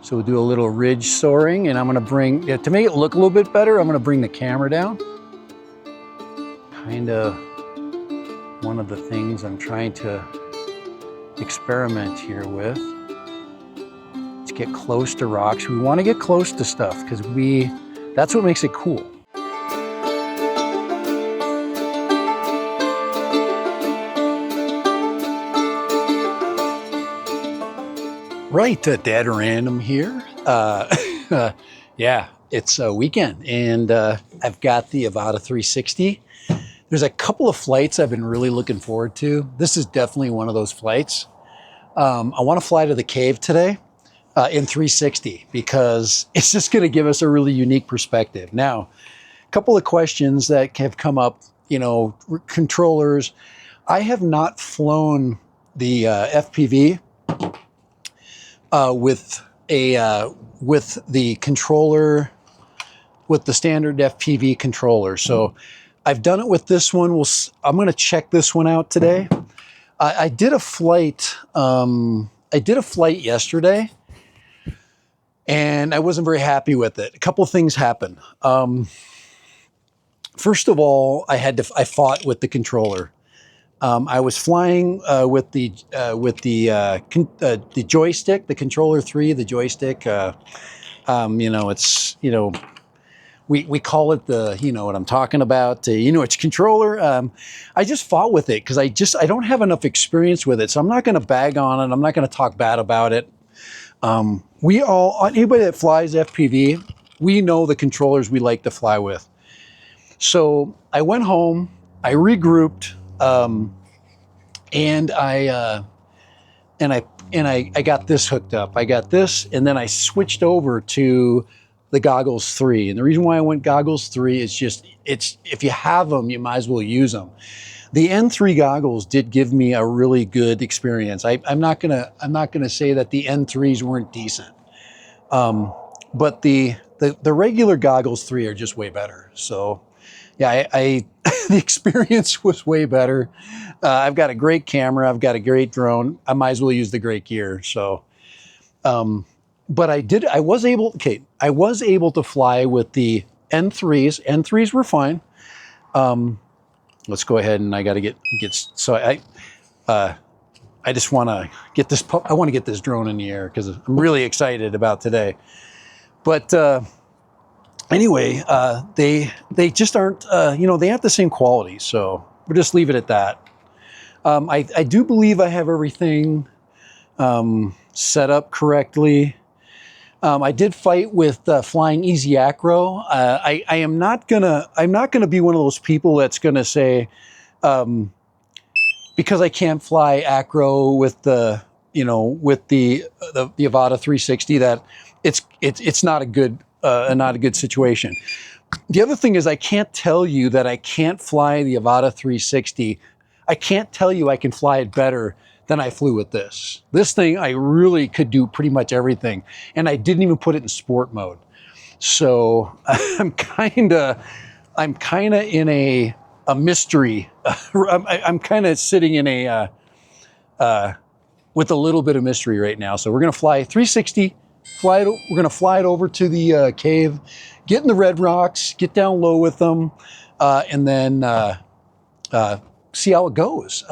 So we'll do a little ridge soaring, and I'm gonna bring, to make it look a little bit better, I'm gonna bring the camera down. Kind of one of the things I'm trying to experiment here with. Let's get close to rocks. We wanna get close to stuff because that's what makes it cool. Right, Dad Random here. Yeah, it's a weekend, and I've got the Avata 360. There's a couple of flights I've been really looking forward to. This is definitely one of those flights. I want to fly to the cave today in 360 because it's just going to give us a really unique perspective. Now, a couple of questions that have come up, you know, controllers. I have not flown the FPV with the controller, with the standard FPV controller. So I've done it with this one. I'm going to check this one out today. I did a flight. I did a flight yesterday, and I wasn't very happy with it. A couple of things happened. First of all, I fought with the controller. I was flying with the joystick, the controller 3, the joystick. You know, it's, you know, we call it the, you know what I'm talking about. You know, it's controller. I just fought with it because I don't have enough experience with it, so I'm not going to bag on it. I'm not going to talk bad about it. Anybody that flies FPV, we know the controllers we like to fly with. So I went home, I regrouped. And I got this hooked up. I got this, and then I switched over to the Goggles 3. And the reason why I went Goggles 3 is if you have them, you might as well use them. The N3 goggles did give me a really good experience. I'm not gonna say that the N3s weren't decent, but the regular Goggles 3 are just way better. So yeah, the experience was way better. I've got a great camera. I've got a great drone. I might as well use the great gear. So, but I was able to fly with the N3s. N3s were fine. Let's go ahead, and I got to get, so I just want to get this, I want to get this drone in the air because I'm really excited about today. But, anyway, they just aren't, you know, they aren't the same quality. So we'll just leave it at that. I do believe I have everything set up correctly. I did fight with flying easy acro. I'm not gonna be one of those people that's gonna say, because I can't fly acro with the, you know, with the Avata 360, that it's not a good situation. The other thing is, I can't tell you that I can't fly the Avata 360. I can't tell you I can fly it better than I flew with this. This thing, I really could do pretty much everything. And I didn't even put it in sport mode. So I'm kind of in a mystery. I'm kind of sitting in with a little bit of mystery right now. So we're going to fly 360, we're going to fly it over to the cave, get in the red rocks, get down low with them, and then see how it goes.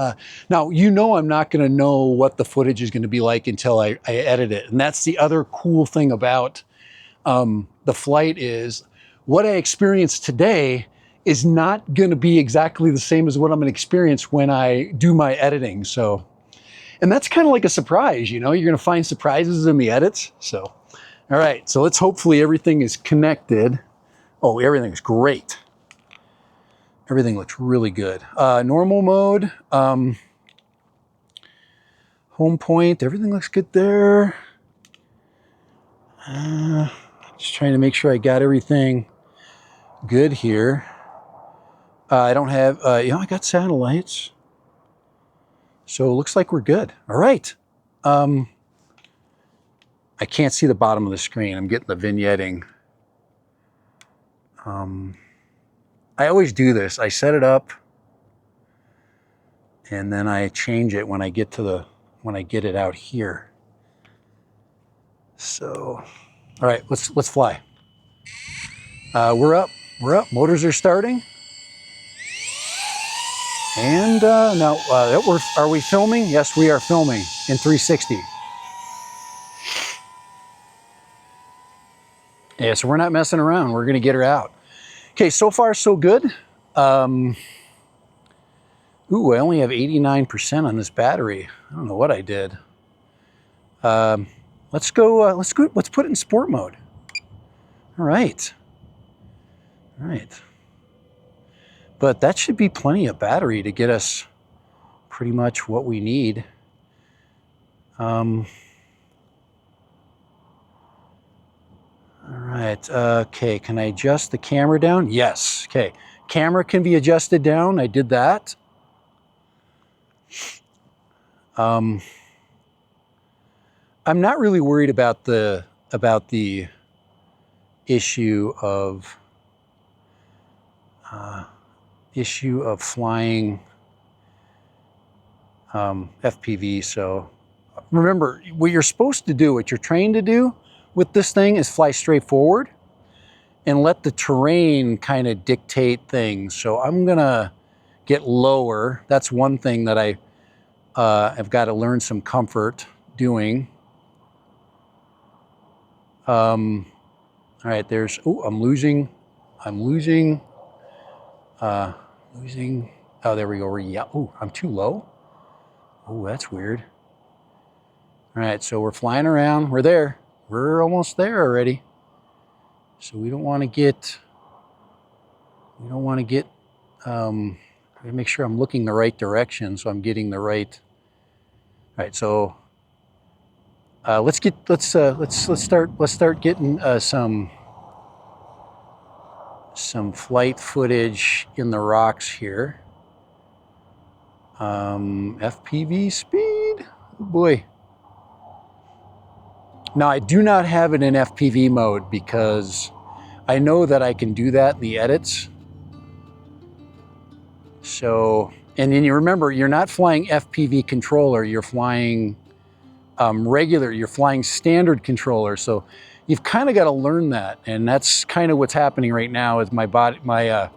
Now, you know, I'm not going to know what the footage is going to be like until I edit it. And that's the other cool thing about the flight, is what I experienced today is not going to be exactly the same as what I'm going to experience when I do my editing. So, and that's kind of like a surprise, you know, you're going to find surprises in the edits. So, all right, so let's hopefully everything is connected. Oh, everything's great. Everything looks really good. Normal mode, home point, everything looks good there. Just trying to make sure I got everything good here. I don't have, you know, I got satellites. So it looks like we're good. All right. I can't see the bottom of the screen. I'm getting the vignetting. I always do this. I set it up, and then I change it when I get it out here. So, all right, let's fly. We're up, motors are starting. And now, are we filming? Yes, we are filming in 360. Yeah, so we're not messing around. We're gonna get her out. Okay, so far so good. Ooh, I only have 89% on this battery. I don't know what I did. Let's put it in sport mode. All right. All right. But that should be plenty of battery to get us pretty much what we need. All right, okay, can I adjust the camera down? Yes, okay. Camera can be adjusted down, I did that. I'm not really worried about the issue of flying FPV. So remember, what you're supposed to do, what you're trained to do with this thing is fly straight forward and let the terrain kind of dictate things. So I'm gonna get lower. That's one thing that I've got to learn some comfort doing. All right, there's, oh, I'm losing. Oh, there we go. Yeah, oh, I'm too low. Oh, that's weird. All right, so we're flying around. We're there. We're almost there already. So we don't want to get, make sure I'm looking the right direction so I'm getting the right. All right, so let's start getting some flight footage in the rocks here. FPV speed, oh boy. Now I do not have it in FPV mode because I know that I can do that in the edits. So, and then you remember, you're not flying FPV controller, you're flying regular, you're flying standard controller. So you've kind of got to learn that. And that's kind of what's happening right now is my body, my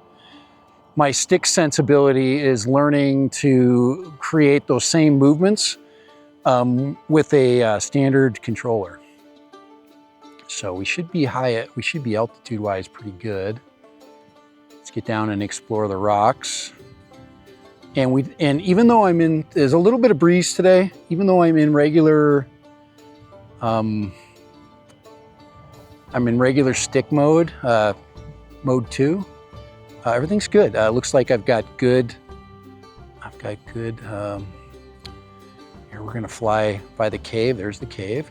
stick sensibility is learning to create those same movements with a standard controller. So we should be altitude-wise pretty good. Let's get down and explore the rocks. And even though there's a little bit of breeze today, even though I'm in regular, I'm in regular stick mode, mode 2. Everything's good. Looks like I've got good, here we're gonna fly by the cave. There's the cave.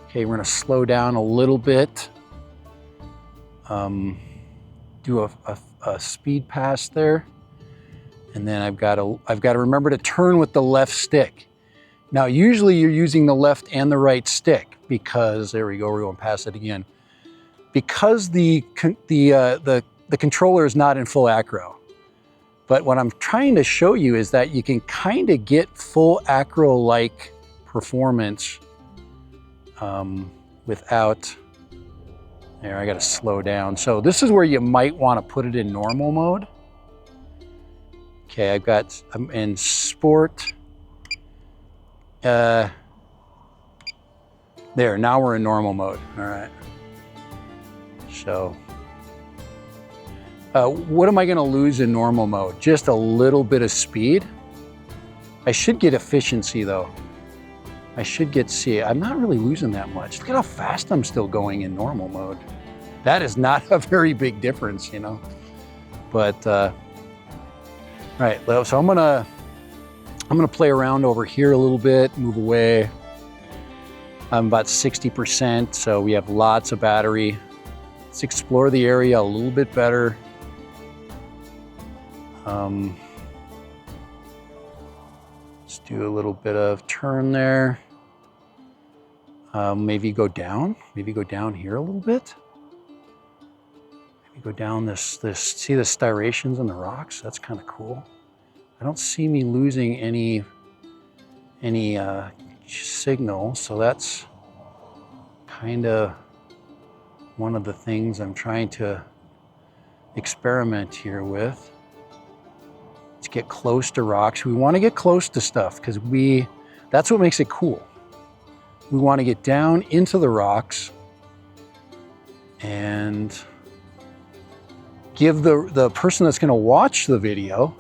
Okay, we're gonna slow down a little bit. Do a speed pass there. And then I've got to remember to turn with the left stick. Now, usually you're using the left and the right stick because, there we go, we're going past it again. Because the controller is not in full acro. But what I'm trying to show you is that you can kind of get full acro-like performance without, there, I got to slow down. So this is where you might want to put it in normal mode. Okay, I'm in sport. There, now we're in normal mode. All right. So, what am I gonna lose in normal mode? Just a little bit of speed. I should get efficiency though. I'm not really losing that much. Look at how fast I'm still going in normal mode. That is not a very big difference, you know. But, all right, so I'm gonna play around over here a little bit, move away. I'm about 60%, so we have lots of battery. Let's explore the area a little bit better. Let's do a little bit of turn there. Maybe go down here a little bit. Maybe go down this, see the striations in the rocks? That's kind of cool. I don't see me losing any signal, so that's kind of one of the things I'm trying to experiment here with. Let's get close to rocks. We want to get close to stuff because that's what makes it cool. We want to get down into the rocks and give the person that's going to watch the video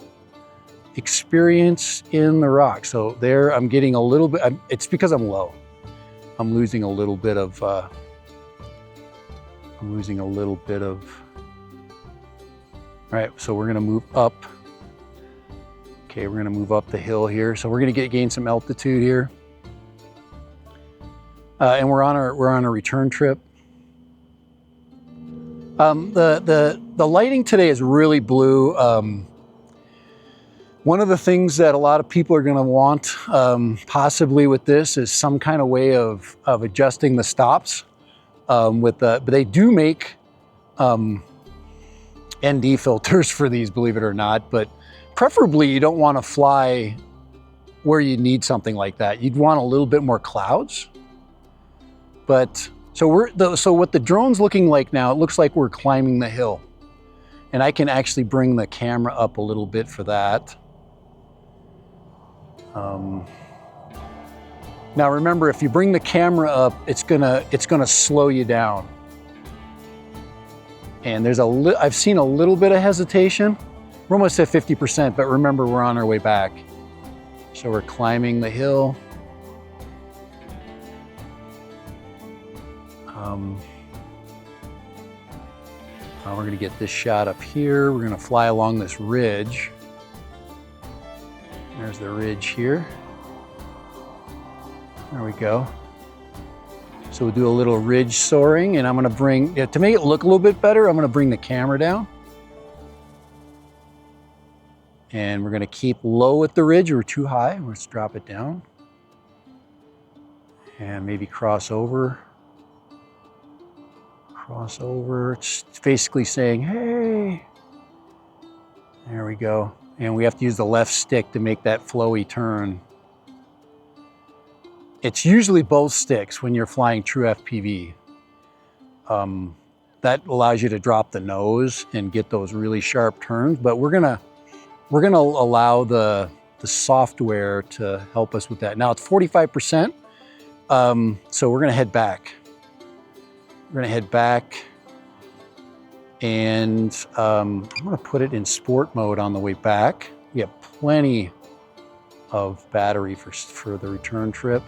experience in the rock. So there I'm getting a little bit, it's because I'm low. I'm losing a little bit of, all right, so we're gonna move up. Okay, we're gonna move up the hill here. So we're gonna gain some altitude here. And we're on a return trip. The lighting today is really blue. One of the things that a lot of people are gonna want, possibly with this, is some kind of way of adjusting the stops. But they do make ND filters for these, believe it or not, but preferably you don't want to fly where you need something like that. You'd want a little bit more clouds. But so what the drone's looking like now, it looks like we're climbing the hill, and I can actually bring the camera up a little bit for that. Now remember, if you bring the camera up, it's gonna slow you down. And I've seen a little bit of hesitation. We're almost at 50%, but remember, we're on our way back. So we're climbing the hill. Now we're gonna get this shot up here. We're gonna fly along this ridge. There's the ridge here. There we go. So we'll do a little ridge soaring, and I'm gonna bring, to make it look a little bit better, I'm gonna bring the camera down. And we're gonna keep low at the ridge. We're too high, let's drop it down. And maybe cross over. Cross over, it's basically saying, hey. There we go. And we have to use the left stick to make that flowy turn. It's usually both sticks when you're flying true FPV. That allows you to drop the nose and get those really sharp turns, but we're gonna allow the software to help us with that. Now it's 45%, so we're gonna head back. We're gonna head back, and I'm gonna put it in sport mode on the way back. We have plenty of battery for the return trip.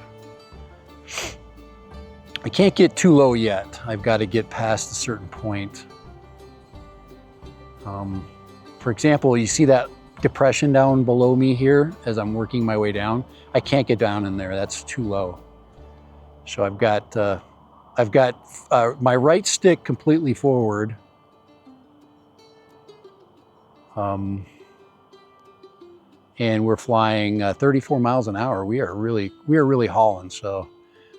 I can't get too low yet. I've got to get past a certain point. For example, you see that depression down below me here as I'm working my way down? I can't get down in there, that's too low. So I've got my right stick completely forward. And we're flying 34 miles an hour. We are really hauling. So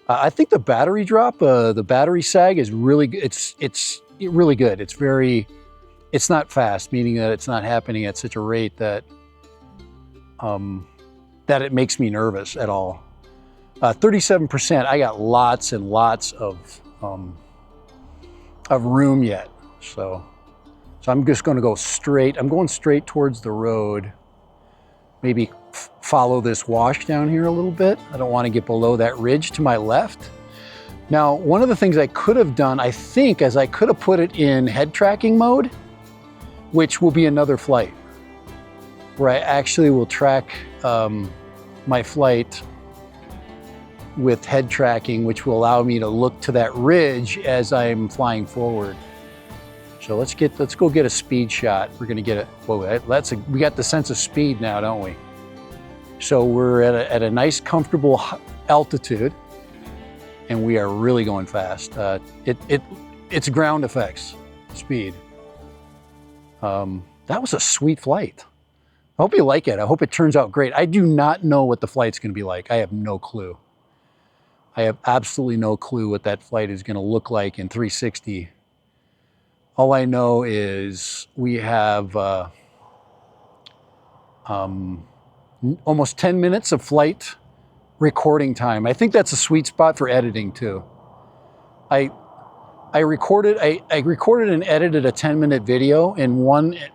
I think the battery drop, the battery sag is really, it's really good. It's not fast, meaning that it's not happening at such a rate that it makes me nervous at all. 37%, I got lots and lots of room yet. So I'm just gonna go straight. I'm going straight towards the road. Maybe follow this wash down here a little bit. I don't want to get below that ridge to my left. Now, one of the things I could have done, I think, is I could have put it in head tracking mode, which will be another flight, where I actually will track my flight with head tracking, which will allow me to look to that ridge as I'm flying forward. So let's go get a speed shot. We're gonna get it. Whoa, we got the sense of speed now, don't we? So we're at a nice, comfortable altitude, and we are really going fast. It's ground effects, speed. That was a sweet flight. I hope you like it. I hope it turns out great. I do not know what the flight's gonna be like. I have no clue. I have absolutely no clue what that flight is gonna look like in 360. All I know is we have almost 10 minutes of flight recording time. I think that's a sweet spot for editing too. I recorded and edited a 10-minute video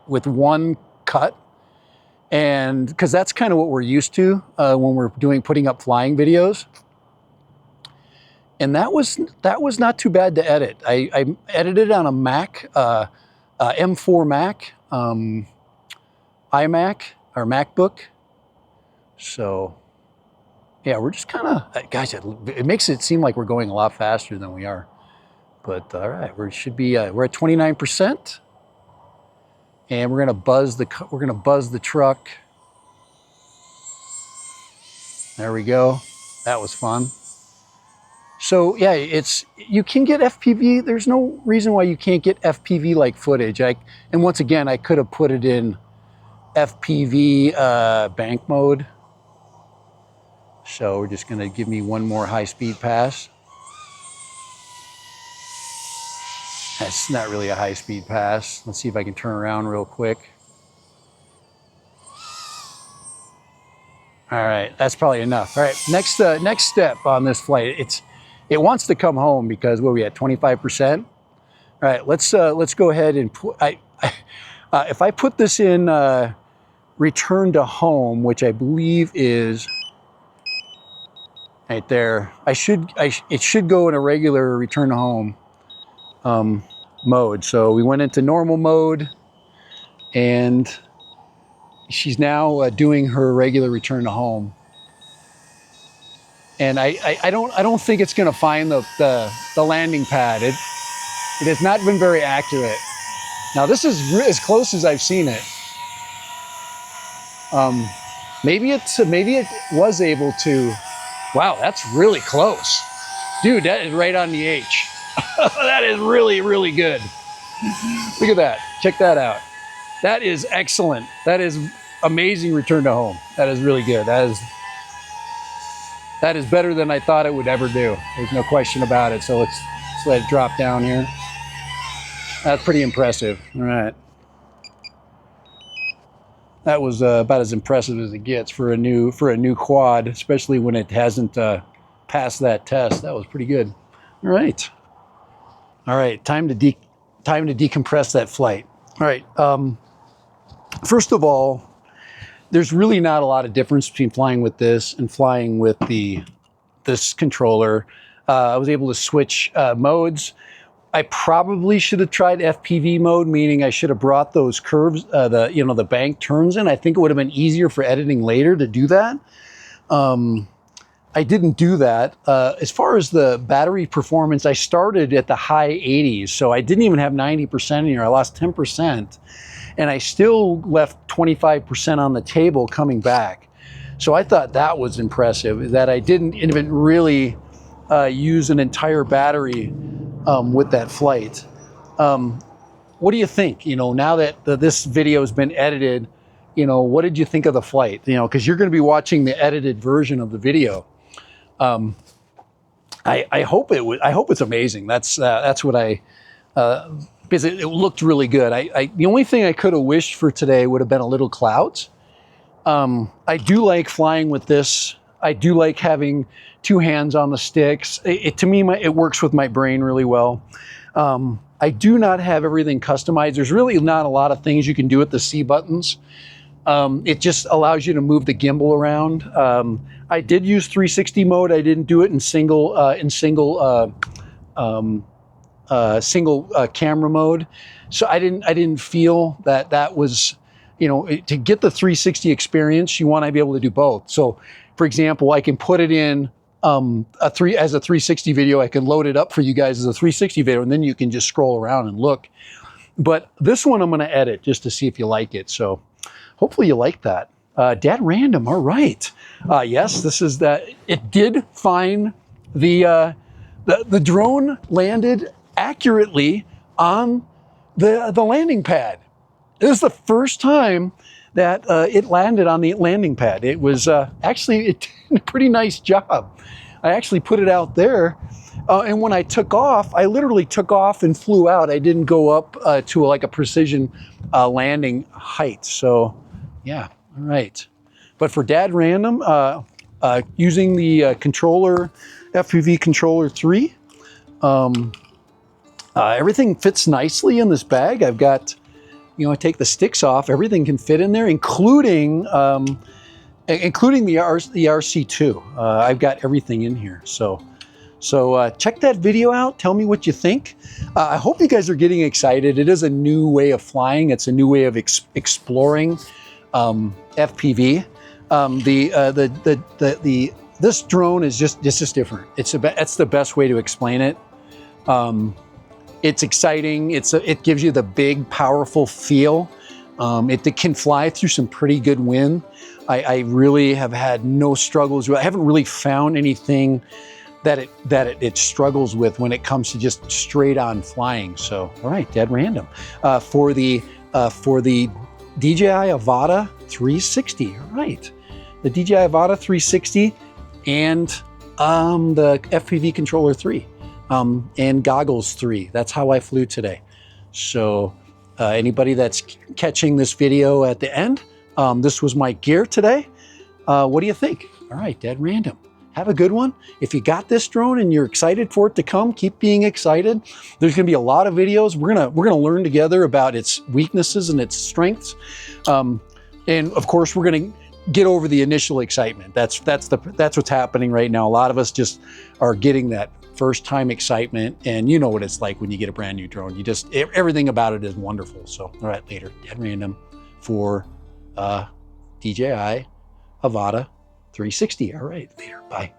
with one cut, and because that's kind of what we're used to when we're putting up flying videos. And that was not too bad to edit. I edited on a Mac, M4 Mac, iMac or MacBook. So yeah, we're just kind of, guys, it makes it seem like we're going a lot faster than we are. But all right, we're at 29%, and we're gonna buzz the truck. There we go. That was fun. So yeah, you can get FPV. There's no reason why you can't get FPV like footage. And once again, I could have put it in FPV bank mode. So we're just gonna give me one more high-speed pass. That's not really a high-speed pass. Let's see if I can turn around real quick. All right, that's probably enough. All right, next step on this flight. It wants to come home because what are we at, 25%? All right, let's go ahead and put. If I put this in return to home, which I believe is right there, it should go in a regular return to home mode. So we went into normal mode, and she's now doing her regular return to home. And I don't think it's going to find the landing pad. It has not been very accurate. Now this is as close as I've seen it. Maybe it was able to. Wow, that's really close, dude. That is right on the H. That is really, really good. Look at that. Check that out. That is excellent. That is amazing return to home. That is really good. That is better than I thought it would ever do. There's no question about it. So let's let it drop down here. That's pretty impressive. All right. That was about as impressive as it gets for a new quad, especially when it hasn't passed that test. That was pretty good. All right. All right. Time to decompress that flight. All right. First of all, there's really not a lot of difference between flying with this and flying with this controller. I was able to switch modes. I probably should have tried FPV mode, meaning I should have brought those curves, the bank turns in. I think it would have been easier for editing later to do that. I didn't do that. As far as the battery performance, I started at the high 80s, so I didn't even have 90% in here. I lost 10%. And I still left 25% on the table coming back. So I thought that was impressive, that I didn't even really use an entire battery with that flight. What do you think? Now that this video has been edited, what did you think of the flight? Because you're going to be watching the edited version of the video. I hope it's amazing. That's what because it looked really good. The only thing I could have wished for today would have been a little clouds. I do like flying with this. I do like having two hands on the sticks. To me, it works with my brain really well. I do not have everything customized. There's really not a lot of things you can do with the C buttons. It just allows you to move the gimbal around. I did use 360 mode. I didn't do it in single camera mode. So I didn't feel that was, to get the 360 experience, you want to be able to do both. So for example, I can put it in as a 360 video. I can load it up for you guys as a 360 video, and then you can just scroll around and look. But this one I'm going to edit just to see if you like it. So hopefully you like that. Dad Random, all right. Yes, this is that. It did find the drone landed accurately on the landing pad. This is the first time that it landed on the landing pad. It was actually, it did a pretty nice job. I actually put it out there, and when I took off, I literally took off and flew out. I didn't go up to like a precision landing height. So yeah, all right. But for Dad Random, using the controller, FPV controller 3, Everything fits nicely in this bag. I've got, you know, I take the sticks off, everything can fit in there, including the RC2. I've got everything in here. So check that video out. Tell me what you think. I hope you guys are getting excited. It is a new way of flying. It's a new way of exploring FPV. This drone is just different. That's the best way to explain it. It's exciting. It gives you the big, powerful feel. It can fly through some pretty good wind. I really have had no struggles. I haven't really found anything that it struggles with when it comes to just straight on flying. So, all right, dead random. For the DJI Avata 360, all right. The DJI Avata 360 and the FPV Controller 3 and Goggles 3. That's how I flew today. So anybody that's catching this video at the end, this was my gear today. What do you think? All right, dead random. Have a good one. If you got this drone and you're excited for it to come, keep being excited. There's going to be a lot of videos. We're gonna learn together about its weaknesses and its strengths, and of course we're going to get over the initial excitement. That's what's happening right now. A lot of us just are getting that first time excitement, and you know what it's like when you get a brand new drone. You just everything about it is wonderful. So all right, later, dead random for DJI Avata 360. All right, later, bye.